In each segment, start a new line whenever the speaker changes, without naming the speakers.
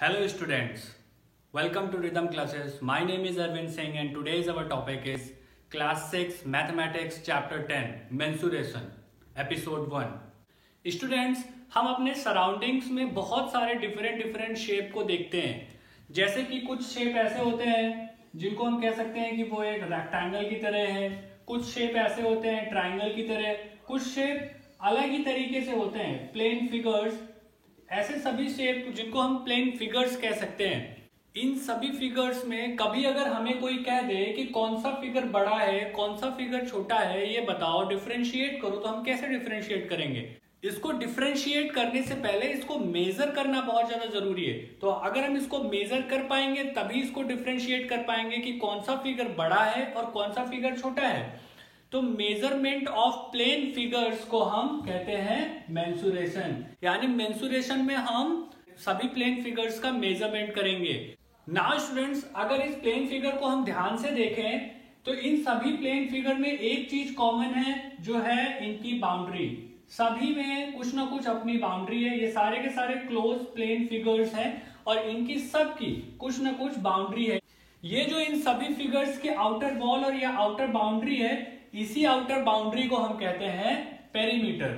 Hello students, welcome to Rhythm Classes. My name is Arvind Singh and today's our topic is Class 6 Mathematics Chapter 10 Mensuration Episode 1. Students, हम अपने surroundings में बहुत सारे different shape को देखते हैं. जैसे कि कुछ शेप ऐसे होते हैं जिनको हम कह सकते हैं कि वो एक रेक्टेंगल की तरह है, कुछ शेप ऐसे होते हैं ट्राइंगल की तरह, कुछ शेप अलग ही तरीके से होते हैं प्लेन फिगर्स. ऐसे सभी शेप जिनको हम प्लेन फिगर्स कह सकते हैं. इन सभी फिगर्स में कभी अगर हमें कोई कह दे कि कौन सा फिगर बड़ा है कौन सा फिगर छोटा है ये बताओ, डिफरेंशिएट करो, तो हम कैसे डिफरेंशिएट करेंगे? इसको डिफरेंशिएट करने से पहले इसको मेजर करना बहुत ज्यादा जरूरी है. तो अगर हम इसको मेजर कर पाएंगे तभी इसको डिफरेंशिएट कर पाएंगे कि कौन सा फिगर बड़ा है और कौन सा फिगर छोटा है. तो मेजरमेंट ऑफ प्लेन फिगर्स को हम कहते हैं मेंसुरेशन. यानी मेंसुरेशन में हम सभी प्लेन फिगर्स का मेजरमेंट करेंगे. नाउ स्टूडेंट्स, अगर इस प्लेन फिगर को हम ध्यान से देखें तो इन सभी प्लेन फिगर में एक चीज कॉमन है जो है इनकी बाउंड्री. सभी में कुछ ना कुछ अपनी बाउंड्री है. ये सारे के सारे क्लोज प्लेन फिगर्स हैं और इनकी सबकी कुछ ना कुछ बाउंड्री है. ये जो इन सभी फिगर्स की आउटर वॉल और या आउटर बाउंड्री है, इसी आउटर बाउंड्री को हम कहते हैं पेरीमीटर.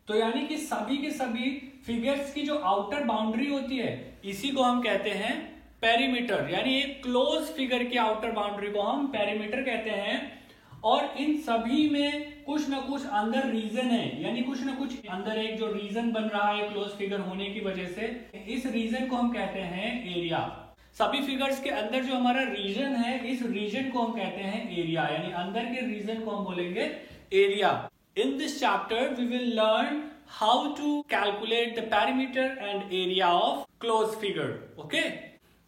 तो यानी कि सभी के सभी फिगर्स की जो आउटर बाउंड्री होती है इसी को हम कहते हैं पेरीमीटर. यानी एक क्लोज फिगर की आउटर बाउंड्री को हम पेरीमीटर कहते हैं. और इन सभी में कुछ ना कुछ अंदर रीजन है, यानी कुछ ना कुछ अंदर एक जो रीजन बन रहा है क्लोज फिगर होने की वजह से, इस रीजन को हम कहते हैं एरिया. सभी फिगर्स के अंदर जो हमारा रीजन है इस रीजन को हम कहते हैं एरिया. यानी अंदर के रीजन को हम बोलेंगे area. In this chapter we will learn how to calculate the perimeter and area of close figure. Okay,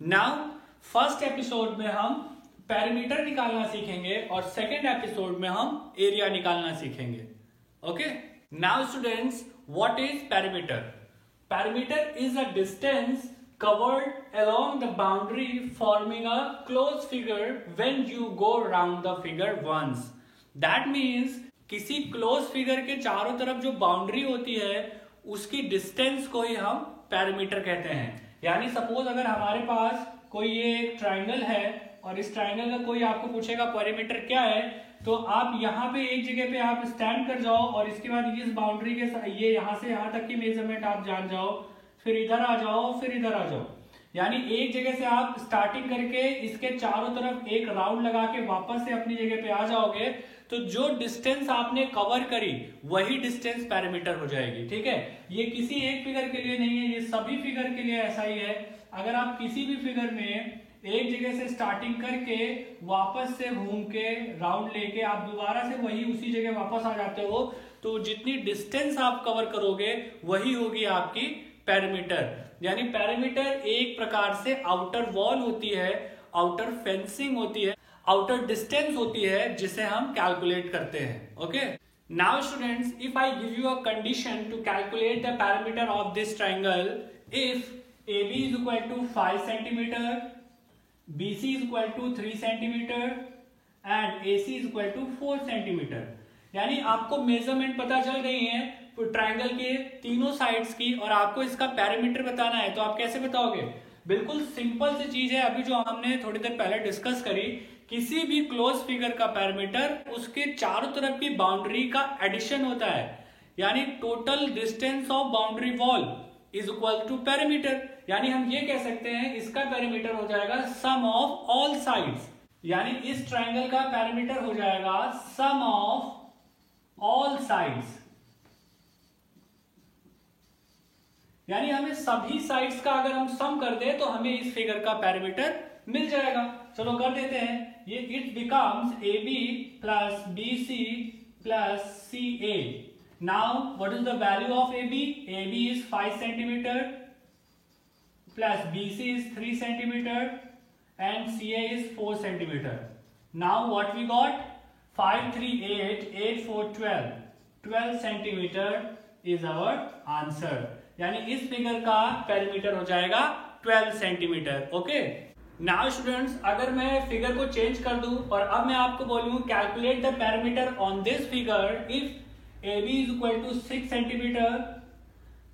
now first episode में हम पेरीमीटर निकालना सीखेंगे और सेकेंड एपिसोड में हम एरिया निकालना सीखेंगे. Okay, now students, what is perimeter? Perimeter is a distance covered along the boundary forming a closed figure when you go round the figure once. That means किसी closed figure के चारों तरफ जो boundary होती है उसकी डिस्टेंस को ही हम पेरीमीटर कहते हैं. यानी सपोज अगर हमारे पास कोई ये एक ट्राइंगल है और इस ट्राइंगल का कोई आपको पूछेगा पेरीमीटर क्या है, तो आप यहाँ पे एक जगह पे आप स्टैंड कर जाओ और इसके बाद इस बाउंड्री के ये यहाँ से यहाँ तक की मेजरमेंट आप जान जाओ, फिर इधर आ जाओ, फिर इधर आ जाओ. यानी एक जगह से आप स्टार्टिंग करके इसके चारों तरफ एक राउंड लगा के वापस से अपनी जगह पे आ जाओगे तो जो डिस्टेंस आपने कवर करी वही डिस्टेंस पेरीमीटर हो जाएगी. ठीक है, ये किसी एक फिगर के लिए नहीं है, ये सभी फिगर के लिए ऐसा ही है. अगर आप किसी भी फिगर में एक जगह से स्टार्टिंग करके वापस से घूम के राउंड लेके आप दोबारा से वही उसी जगह वापस आ जाते हो तो जितनी डिस्टेंस आप कवर करोगे वही होगी आपकी पेरीमीटर. यानी पेरीमीटर एक प्रकार से आउटर वॉल होती है, आउटर फेंसिंग होती है, आउटर डिस्टेंस होती है जिसे हम कैलकुलेट करते हैं. Okay, now students, if I give you a condition to calculate the perimeter of this triangle, if AB is equal to 5 centimeter, BC is equal to 3 centimeter and AC is equal to 4 centimeter. यानी आपको measurement पता चल गई है triangle के तीनों sides की और आपको इसका पेरीमीटर बताना है, तो आप कैसे बताओगे? बिल्कुल सिंपल सी चीज है, अभी जो हमने थोड़ी देर पहले डिस्कस करी. किसी भी क्लोज फिगर का पेरीमीटर उसके चारों तरफ की बाउंड्री का एडिशन होता है. यानी total distance of boundary wall is equal to perimeter. यानी हम ये कह सकते हैं इसका पेरीमीटर हो जाएगा सम ऑफ ऑल साइड्स. यानी इस ट्राइंगल का पेरीमीटर हो जाएगा सम ऑफ ऑल साइड्स. यानी हमें सभी साइड्स का अगर हम सम कर दे तो हमें इस फिगर का पेरीमीटर मिल जाएगा. चलो कर देते हैं. ये it becomes AB plus BC plus CA. Now what is the value of AB? AB is 5 centimetre plus BC is 3 centimetre and CA is 4 centimetre. Now what we got? 5 3 8 8 4 12 centimetre is our answer. यानी इस figure का perimeter हो जाएगा 12 centimetre. Okay, now students, अगर मैं figure को change कर दूं और अब मैं आपको बोलूं calculate the perimeter on this figure, if AB is equal to 6 centimetre,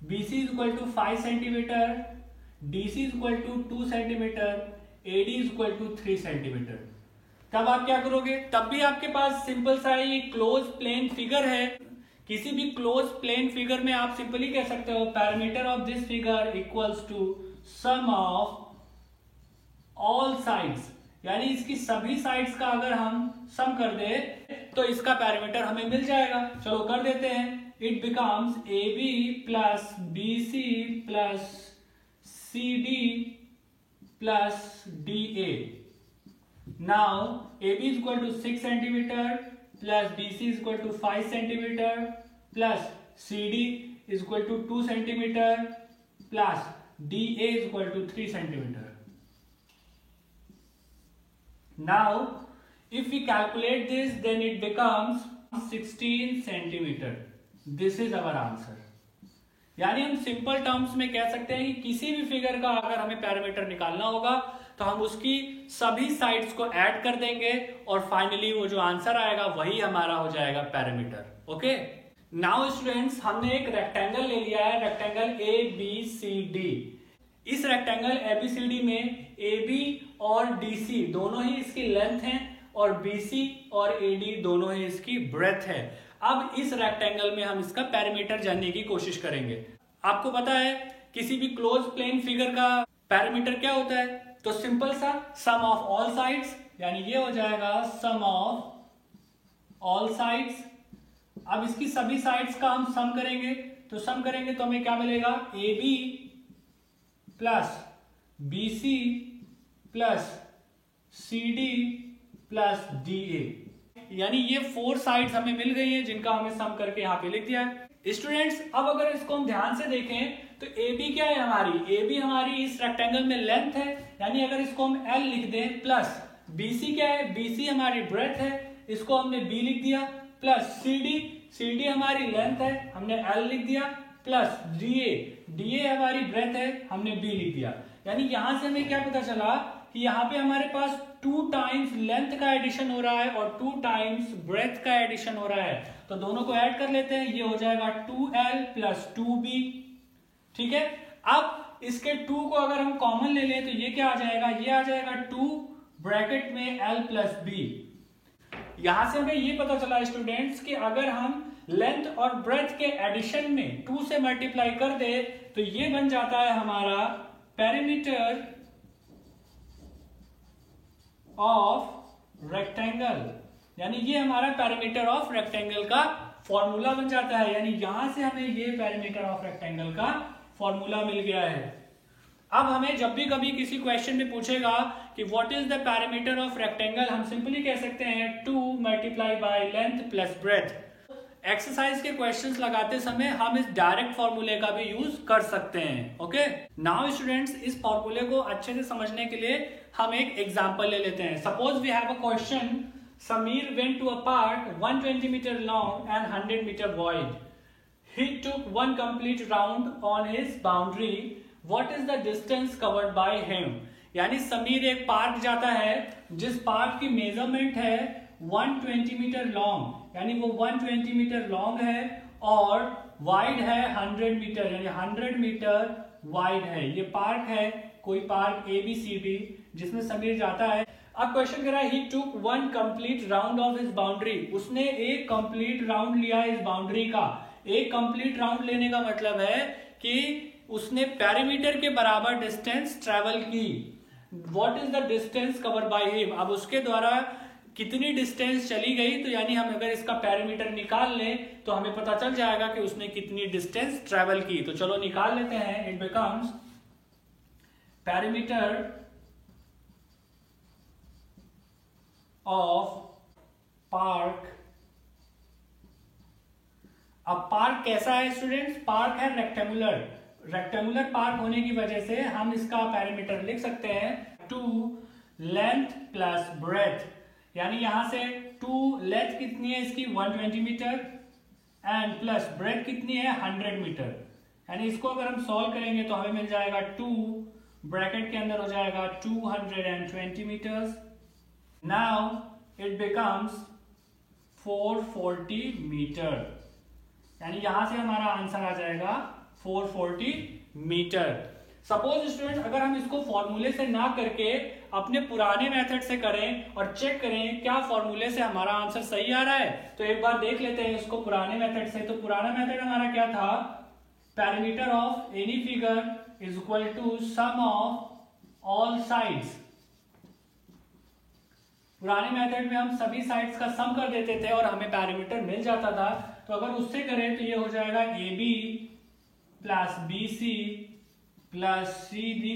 BC is equal to 5 centimetre, DC is equal to 2 centimetre, AD is equal to 3 centimetre. तब आप क्या करोगे, तब भी आपके पास सिंपल सा ये क्लोज प्लेन फिगर है। किसी भी क्लोज प्लेन फिगर में आप सिंपली कह सकते हो parameter of this figure equals to sum of all sides, यानी इसकी सभी साइड्स का अगर हम सम कर दे तो इसका पैरामीटर हमें मिल जाएगा। चलो कर देते हैं। It becomes AB plus BC plus CD plus DA। Now AB is equal to 6 centimetre plus BC is equal to 5 centimetre plus CD is equal to 2 centimetre plus DA is equal to 3 centimetre. Now, if we calculate this, then it becomes 16 centimetre. This is our answer। यानी हम simple terms में कह सकते हैं कि किसी भी figure का अगर हमें पैरामीटर निकालना होगा तो हम उसकी सभी साइड्स को ऐड कर देंगे और फाइनली वो जो आंसर आएगा वही हमारा हो जाएगा पैरामीटर। ओके, नाउ स्टूडेंट्स, हमने एक रेक्टेंगल ले लिया है, रेक्टेंगल ABCD। इस रेक्टेंगल ABCD में AB और DC दोनों ही इसकी लेंथ है और BC और AD दोनों ही इसकी ब्रेथ है। अब इस रेक्टेंगल में हम इसका पैरामीटर जानने की कोशिश करेंगे। आपको पता है किसी भी क्लोज प्लेन फिगर का पैरामीटर क्या होता है, तो सिंपल सा सम ऑफ ऑल साइड्स, यानी ये हो जाएगा सम ऑफ ऑल साइड्स। अब इसकी सभी साइड्स का हम सम करेंगे तो हमें क्या मिलेगा, AB plus BC plus CD plus DA, यानी ये 4 साइड्स हमें मिल गई हैं जिनका हमें सम करके यहाँ पे लिख दिया है। स्टूडेंट्स, अब अगर इसको हम ध्यान से देखें तो AB क्या है हमारी, AB हमारी इस रेक्टेंगल में लेंथ है, यानी अगर इसको हम L लिख दें, प्लस BC क्या है, BC हमारी ब्रेथ है, इसको हमने B लिख दिया, प्लस CD हमारी लेंथ है, हमने L लिख दिया, प्लस DA हमारी ब्रेथ है, हमने B लिख दिया। यानी यहां से हमें क्या पता चला कि यहाँ पे हमारे पास 2 टाइम्स लेंथ का एडिशन हो रहा है और 2 टाइम्स ब्रेथ का एडिशन हो रहा है, तो दोनों को ऐड कर लेते हैं, ये हो जाएगा 2L प्लस 2B। ठीक है, अब इसके 2 को अगर हम कॉमन ले लें तो ये क्या आ जाएगा, ये आ जाएगा 2 ब्रैकेट में L प्लस B। यहां से हमें ये पता चला स्टूडेंट्स कि अगर हम लेंथ और ब्रेथ के एडिशन में 2 से मल्टीप्लाई कर दे तो ये बन जाता है हमारा पेरीमीटर ऑफ रेक्टेंगल, यानी ये हमारा पैरामीटर ऑफ रेक्टेंगल का फॉर्मूला बन जाता है। यानी यहां से हमें ये पैरामीटर ऑफ रेक्टेंगल का फॉर्मूला मिल गया है। अब हमें जब भी कभी किसी क्वेश्चन में पूछेगा कि what is the parameter of rectangle, हम सिंपली कह सकते हैं 2 multiply by length plus breath. Exercise के क्वेश्चंस लगाते समय हम इस डायरेक्ट फॉर्मूले का भी यूज कर सकते हैं। ओके, नाउ स्टूडेंट्स, इस फॉर्मूले को अच्छे से समझने के लिए हम एक एग्जांपल ले लेते हैं। Suppose we have a question, Sameer went to a park 120 metre long and 100 metre wide. He took 1 complete round on his boundary. What is the distance covered by him. यानी समीर एक पार्क जाता है जिस पार्क की measurement है 120 metre long, यानी वो 120 metre long है और वाइड है 100 मीटर, यानी 100 मीटर वाइड है। ये पार्क है, कोई पार्क ABCD जिसमें समीर जाता है। अब क्वेश्चन कह रहा है ही took 1 complete round of his boundary. उसने एक कंप्लीट राउंड लिया इस बाउंड्री का। एक कंप्लीट राउंड लेने का मतलब है कि उसने पेरीमीटर के बराबर डिस्टेंस ट्रेवल की। What is the distance cover by him. अब उसके द्वारा कितनी डिस्टेंस चली गई, तो यानी हम अगर इसका पैरामीटर निकाल लें तो हमें पता चल जाएगा कि उसने कितनी डिस्टेंस ट्रेवल की। तो चलो निकाल लेते हैं। It becomes parameter of park. अब पार्क कैसा है स्टूडेंट्स, पार्क है रेक्टेंगुलर। रेक्टेंगुलर पार्क होने की वजह से हम इसका पैरामीटर लिख सकते हैं 2 लेंथ प्लस ब्रेथ। यानी यहां से 2 लेंथ कितनी है इसकी 120 मीटर एंड प्लस ब्रेथ कितनी है 100 मीटर। यानी इसको अगर हम सॉल्व करेंगे तो हमें मिल जाएगा 2 ब्रैकेट के अंदर हो जाएगा 220 metres. Now it becomes 440 metre. यानी यहां से हमारा आंसर आ जाएगा 440 मीटर। सपोज स्टूडेंट अगर हम इसको फॉर्मूले से ना करके अपने पुराने मेथड से करें और चेक करें क्या फॉर्मूले से हमारा आंसर सही आ रहा है, तो एक बार देख लेते हैं इसको पुराने मेथड से। तो पुराना मेथड हमारा क्या था, parameter of any figure is equal to sum of all sides. पुराने मेथड में हम सभी साइड्स का सम कर देते थे और हमें पैरामीटर मिल जाता था। तो अगर उससे करें तो ये हो जाएगा AB plus BC plus CD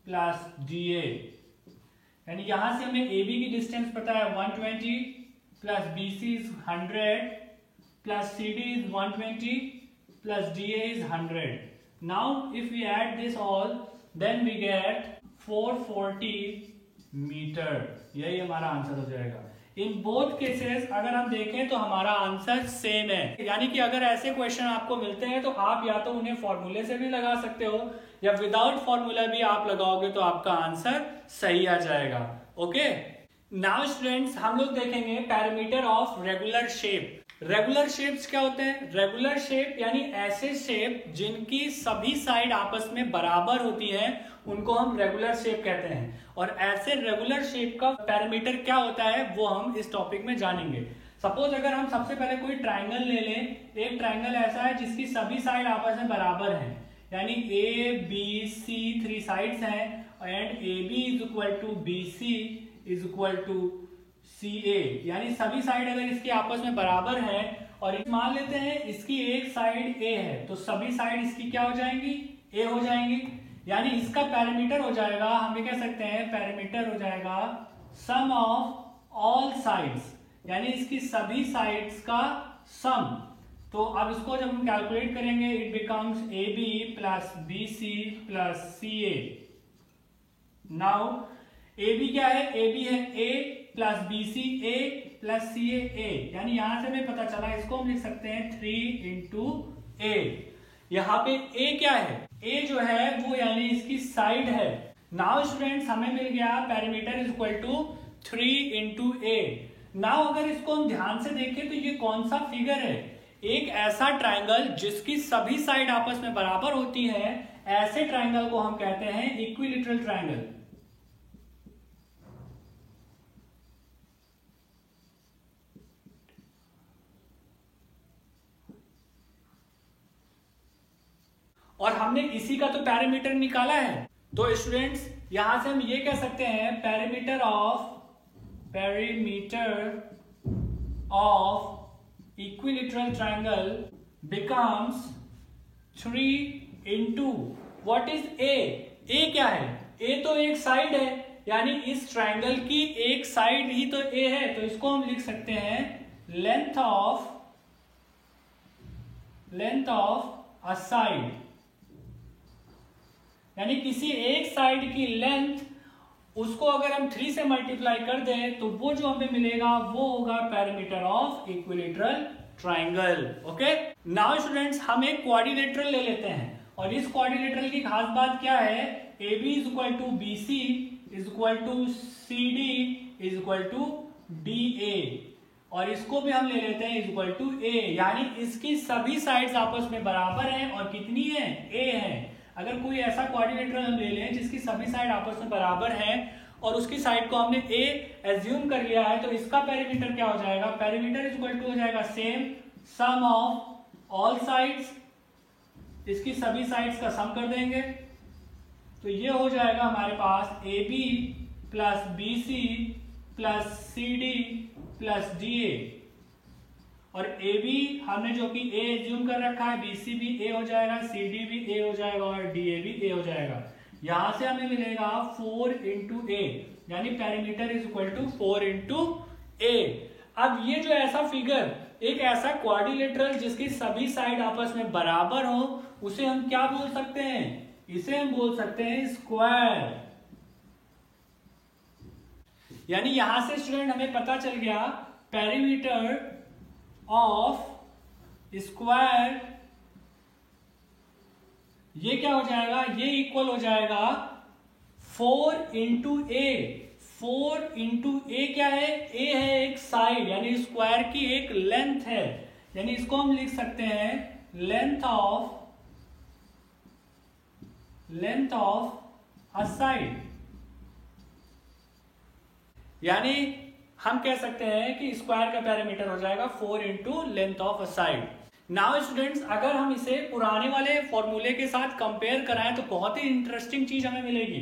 plus DA। यानी यहां से हमें AB की डिस्टेंस पता है 120 plus BC is 100 plus CD is 120 plus DA is 100। Now if we add this all then we get 440 metre. यही हमारा आंसर हो जाएगा। इन बोथ केसेस अगर हम देखें तो हमारा आंसर सेम है। यानी कि अगर ऐसे क्वेश्चन आपको मिलते हैं तो आप या तो उन्हें फॉर्मूले से भी लगा सकते हो या विदाउट फॉर्मूला भी आप लगाओगे तो आपका आंसर सही आ जाएगा। ओके, नाउ स्टूडेंट्स हम लोग देखेंगे parameter of regular shape. Regular shapes क्या होते हैं? रेगुलर शेप यानी ऐसे शेप जिनकी सभी साइड आपस में बराबर होती हैं उनको हम रेगुलर शेप कहते हैं। और ऐसे रेगुलर शेप का पैरामीटर क्या होता है वो हम इस टॉपिक में जानेंगे। सपोज अगर हम सबसे पहले कोई ट्राइंगल ले लें, एक ट्राइंगल ऐसा है जिसकी सभी साइड आपस में बराबर हैं, यानी ABC 3 साइड्स हैं and AB is equal to BC is equal to CA, यानी सभी साइड अगर इसकी आपस में बराबर है और मान लेते हैं इसकी एक साइड A है तो सभी साइड इसकी क्या हो जाएंगी? A हो जाएंगी। यानी इसका पैरामीटर हो जाएगा, हम ये कह सकते हैं पैरामीटर हो जाएगा सम ऑफ ऑल साइड्स, यानी इसकी सभी साइड्स का सम। तो अब इसको जब हम कैलकुलेट करेंगे it becomes AB plus BC plus CA। Now AB क्या है? AB है A plus BC A plus CA A, यानी यहां से हमें पता चला इसको हम लिख सकते हैं 3 इंटू A। यहाँ पे A क्या है? A जो है वो यानी इसकी साइड है। नाउ स्टूडेंट्स हमें मिल गया parameter is equal to 3 into A। Now अगर इसको हम ध्यान से देखें तो ये कौन सा फिगर है? एक ऐसा ट्राइंगल जिसकी सभी साइड आपस में बराबर होती है, ऐसे ट्राइंगल को हम कहते हैं इक्विलैटरल ट्राइंगल। और हमने इसी का तो पैरामीटर निकाला है। तो स्टूडेंट्स यहां से हम ये कह सकते हैं parameter of equilateral triangle becomes 3 into what is A क्या है? A तो एक साइड है, यानी इस ट्राइंगल की एक साइड ही तो A है, तो इसको हम लिख सकते हैं लेंथ ऑफ अ साइड, यानी किसी एक साइड की लेंथ उसको अगर हम 3 से मल्टीप्लाई कर दें तो वो जो हमें मिलेगा वो होगा parameter of equilateral triangle. Okay, now students हम एक क्वाड्रिलेटरल ले लेते हैं और इस क्वाड्रिलेटरल की खास बात क्या है? AB is equal to BC is equal to CD is equal to DA, और इसको भी हम ले लेते हैं इज इक्वल टू A, यानी इसकी सभी साइड्स आपस में बराबर हैं और कितनी है? A है। अगर कोई ऐसा क्वाड्रिलेटरल हम ले लें जिसकी सभी साइड आपस में बराबर हैं और उसकी साइड को हमने A एज्यूम कर लिया है, तो इसका पैरामीटर क्या हो जाएगा? पैरामीटर इज इक्वल टू हो जाएगा same sum of all sides, इसकी सभी साइड्स का सम कर देंगे तो ये हो जाएगा हमारे पास AB plus BC plus CD plus DA। और AB हमने जो कि A एज्यूम कर रखा है, BC भी A हो जाएगा, CD भी A हो जाएगा और DA भी A हो जाएगा। यहां से हमें मिलेगा 4 इंटू A, यानी parameter is equal to 4 into A। अब ये जो ऐसा फिगर, एक ऐसा क्वाड्रिलेटरल जिसकी सभी साइड आपस में बराबर हो, उसे हम क्या बोल सकते हैं? इसे हम बोल सकते हैं स्क्वायर। यानी यहां से स्टूडेंट हमें पता चल गया पैरामीटर ऑफ स्क्वायर ये क्या हो जाएगा? ये इक्वल हो जाएगा 4 इंटू A। 4 इंटू A क्या है? A है एक साइड, यानी स्क्वायर की एक लेंथ है, यानी इसको हम लिख सकते हैं लेंथ ऑफ अ साइड, यानी हम कह सकते हैं कि स्क्वायर का पैरामीटर हो जाएगा 4 into length of a side. Now students, अगर हम इसे पुराने वाले फॉर्मूले के साथ कंपेयर कराएं तो बहुत ही इंटरेस्टिंग चीज हमें मिलेगी।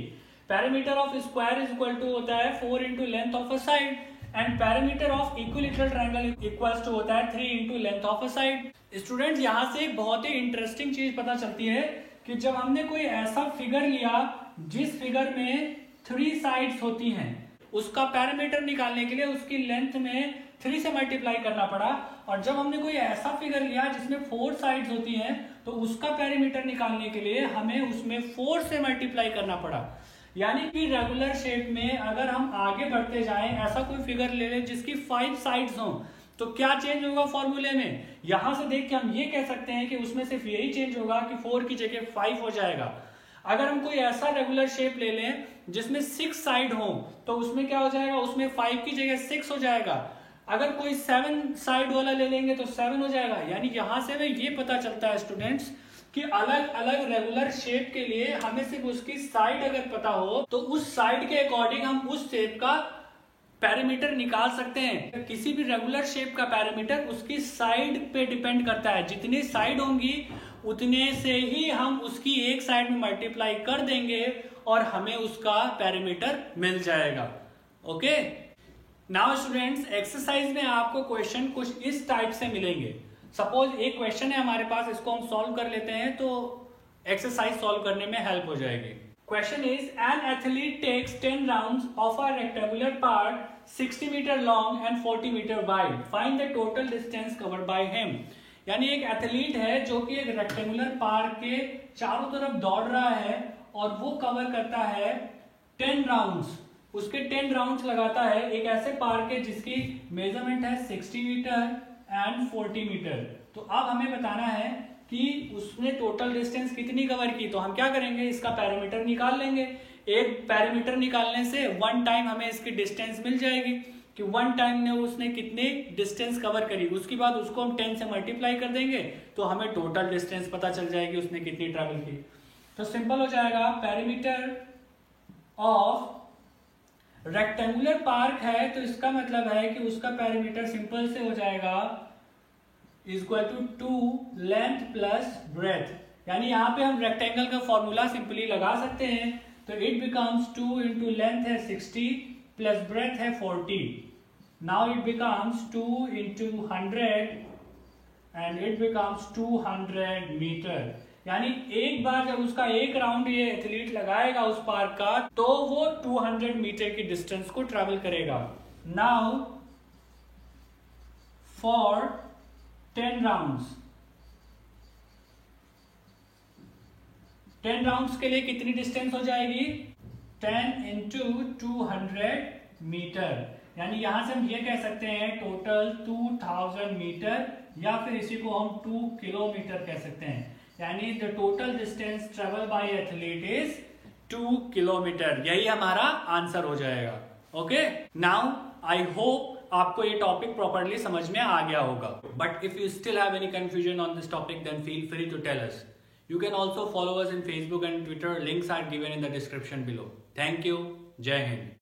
Parameter of square is equal to होता है 4 into length of a side and parameter of equilateral triangle equals to होता है 3 into length of a side. Students, यहां से एक बहुत ही इंटरेस्टिंग चीज पता चलती है कि जब हमने कोई ऐसा फिगर लिया जिस फिगर में 3 साइड्स होती हैं, उसका पैरामीटर निकालने के लिए उसकी लेंथ में 3 से मल्टीप्लाई करना पड़ा, और जब हमने कोई ऐसा फिगर लिया जिसमें 4 साइड्स होती हैं तो उसका पैरामीटर निकालने के लिए हमें उसमें 4 से मल्टीप्लाई करना पड़ा। यानी कि रेगुलर शेप में अगर हम आगे बढ़ते जाएं, ऐसा कोई फिगर ले लें जिसकी 5 साइड्स हों, तो क्या चेंज होगा फॉर्मूले में? यहां से देख के हम ये कह सकते हैं कि उसमें सिर्फ यही चेंज होगा कि 4 की जगह 5 हो जाएगा। अगर हम कोई ऐसा रेगुलर शेप ले लें जिसमें 6 साइड हो तो उसमें क्या हो जाएगा? उसमें 5 की जगह 6 हो जाएगा। अगर कोई 7 साइड वाला ले लेंगे तो 7 हो जाएगा। यानी यहां से हमें ये पता चलता है स्टूडेंट्स कि अलग अलग रेगुलर शेप के लिए हमें सिर्फ उसकी साइड अगर पता हो तो उस साइड के अकॉर्डिंग हम उस शेप का पैरामीटर निकाल सकते हैं। किसी भी रेगुलर शेप का पैरामीटर उसकी साइड पे डिपेंड करता है। जितनी साइड होंगी उतने से ही हम उसकी एक साइड में मल्टीप्लाई कर देंगे और हमें उसका पैरामीटर मिल जाएगा। ओके, नाउ स्टूडेंट्स, एक्सरसाइज में आपको क्वेश्चन कुछ इस टाइप से मिलेंगे। सपोज एक क्वेश्चन है हमारे पास, इसको हम सॉल्व कर लेते हैं तो एक्सरसाइज सॉल्व करने में हेल्प हो जाएगी। Question is an athlete takes 10 rounds of a rectangular part 60 metre long and 40 metre wide, find the total distance covered by him. यानी एक एथलीट है जो कि एक रेक्टेंगुलर पार्क के चारों तरफ दौड़ रहा है और वो कवर करता है 10 राउंड्स, उसके 10 राउंड्स लगाता है एक ऐसे पार्क है जिसकी मेजरमेंट है 60 मीटर एंड 40 मीटर। तो अब हमें बताना है कि उसने टोटल डिस्टेंस कितनी कवर की। तो हम क्या करेंगे, इसका पैरामीटर निकाल लेंगे। एक पैरामीटर निकालने से 1 टाइम हमें इसकी डिस्टेंस मिल जाएगी कि 1 टाइम में उसने कितनी डिस्टेंस कवर करी। उसके बाद उसको हम 10 से मल्टीप्लाई कर देंगे तो हमें टोटल डिस्टेंस पता चल जाएगी उसने कितनी ट्रैवल की। तो सिंपल हो जाएगा, पैरामीटर ऑफ रेक्टेंगुलर पार्क है तो इसका मतलब है कि उसका पैरामीटर सिंपल से हो जाएगा equal to 2 length plus breadth. यानी यहाँ पे हम रेक्टेंगल का फॉर्मूला सिंपली लगा सकते हैं। तो इट बिकम्स 2 इंटू लेंथ है 60 प्लस ब्रेथ है 40। Now it becomes 2 into 100 and it becomes 200 metre. यानी एक बार जब उसका एक राउंड ये एथलीट लगाएगा उस पार्क का तो वो 200 मीटर की डिस्टेंस को ट्रैवल करेगा। नाउ फॉर 10 राउंड्स, 10 राउंड्स के लिए कितनी डिस्टेंस हो जाएगी? 10 इंटू 200 मीटर। यानी यहां से हम ये कह सकते हैं टोटल 2000 मीटर, या फिर इसी को हम 2 किलोमीटर कह सकते हैं। यानी the total distance travel by athlete is 2 kilometre. यही हमारा आंसर हो जाएगा। ओके, नाउ आई होप आपको ये टॉपिक प्रॉपर्ली समझ में आ गया होगा। But if you still have any confusion on this topic then feel free to tell us. You can also follow us in Facebook and Twitter. Links are given in the description below. Thank you. Jai Hind.